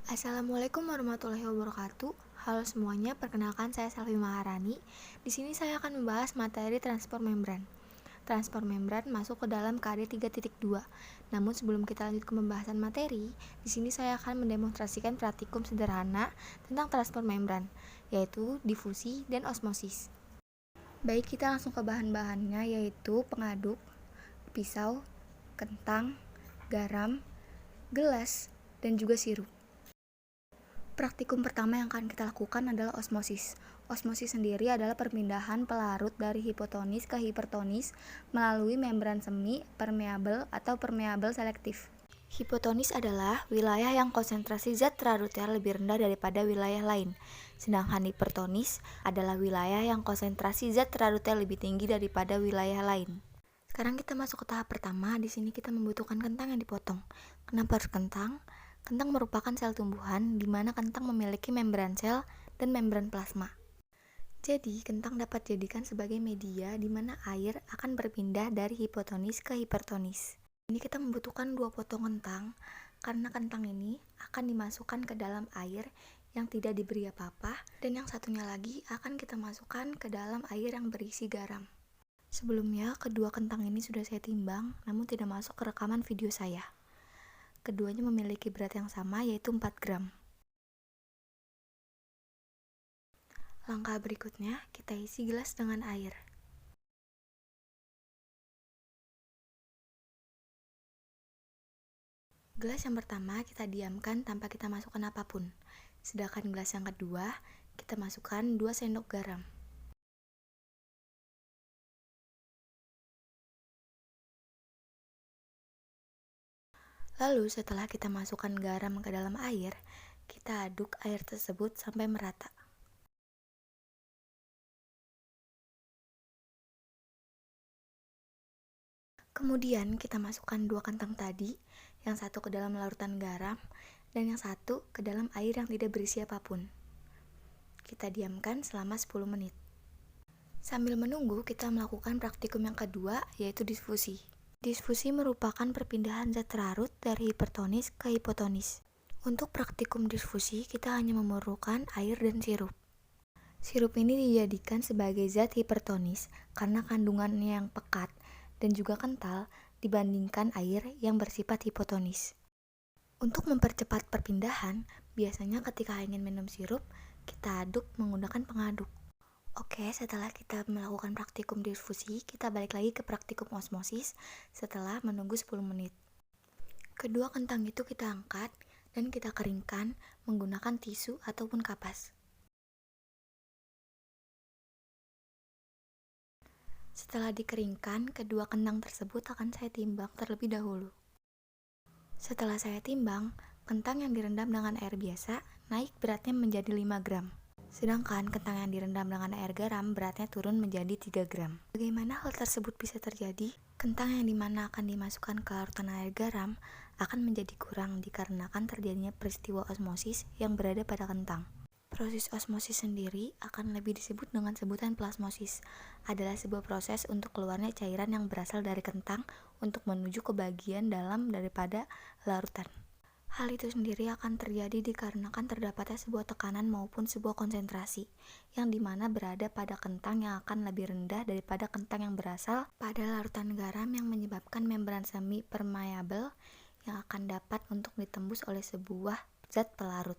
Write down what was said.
Assalamualaikum warahmatullahi wabarakatuh. Halo semuanya, perkenalkan saya Selvi Maharani. Di sini saya akan membahas materi transport membran. Transport membran masuk ke dalam KD 3.2. Namun sebelum kita lanjut ke pembahasan materi, di sini saya akan mendemonstrasikan praktikum sederhana tentang transport membran, yaitu difusi dan osmosis. Baik, kita langsung ke bahan-bahannya, yaitu pengaduk, pisau, kentang, garam, gelas, dan juga sirup. Praktikum pertama yang akan kita lakukan adalah osmosis. Osmosis sendiri adalah perpindahan pelarut dari hipotonis ke hipertonis melalui membran semi, permeabel, atau permeabel selektif. Hipotonis adalah wilayah yang konsentrasi zat terlarutnya lebih rendah daripada wilayah lain, sedangkan hipertonis adalah wilayah yang konsentrasi zat terlarutnya lebih tinggi daripada wilayah lain. Sekarang kita masuk ke tahap pertama. Di sini kita membutuhkan kentang yang dipotong. Kenapa harus kentang? Kentang merupakan sel tumbuhan di mana kentang memiliki membran sel dan membran plasma. Jadi, kentang dapat dijadikan sebagai media di mana air akan berpindah dari hipotonis ke hipertonis. Ini kita membutuhkan 2 potong kentang, karena kentang ini akan dimasukkan ke dalam air yang tidak diberi apa-apa, dan yang satunya lagi akan kita masukkan ke dalam air yang berisi garam. Sebelumnya, kedua kentang ini sudah saya timbang, namun tidak masuk ke rekaman video saya. Keduanya memiliki berat yang sama, yaitu 4 gram. Langkah berikutnya, kita isi gelas dengan air. Gelas yang pertama kita diamkan tanpa kita masukkan apapun. Sedangkan gelas yang kedua, kita masukkan 2 sendok garam. Lalu setelah kita masukkan garam ke dalam air, kita aduk air tersebut sampai merata. Kemudian kita masukkan 2 kentang tadi, yang satu ke dalam larutan garam dan yang satu ke dalam air yang tidak berisi apapun. Kita diamkan selama 10 menit. Sambil menunggu, kita melakukan praktikum yang kedua, yaitu difusi. Difusi merupakan perpindahan zat terlarut dari hipertonis ke hipotonis. Untuk praktikum difusi, kita hanya memerlukan air dan sirup. Sirup ini dijadikan sebagai zat hipertonis karena kandungannya yang pekat dan juga kental dibandingkan air yang bersifat hipotonis. Untuk mempercepat perpindahan, biasanya ketika ingin minum sirup, kita aduk menggunakan pengaduk. Oke, setelah kita melakukan praktikum difusi, kita balik lagi ke praktikum osmosis setelah menunggu 10 menit. Kedua kentang itu kita angkat dan kita keringkan menggunakan tisu ataupun kapas. Setelah dikeringkan, kedua kentang tersebut akan saya timbang terlebih dahulu. Setelah saya timbang, kentang yang direndam dengan air biasa naik beratnya menjadi 5 gram. Sedangkan kentang yang direndam dengan air garam beratnya turun menjadi 3 gram. Bagaimana hal tersebut bisa terjadi? Kentang yang dimana akan dimasukkan ke larutan air garam akan menjadi kurang dikarenakan terjadinya peristiwa osmosis yang berada pada kentang. Proses osmosis sendiri akan lebih disebut dengan sebutan plasmosis. Adalah sebuah proses untuk keluarnya cairan yang berasal dari kentang untuk menuju ke bagian dalam daripada larutan. Hal itu sendiri akan terjadi dikarenakan terdapatnya sebuah tekanan maupun sebuah konsentrasi yang dimana berada pada kentang yang akan lebih rendah daripada kentang yang berasal pada larutan garam yang menyebabkan membran semi permeabel yang akan dapat untuk ditembus oleh sebuah zat pelarut.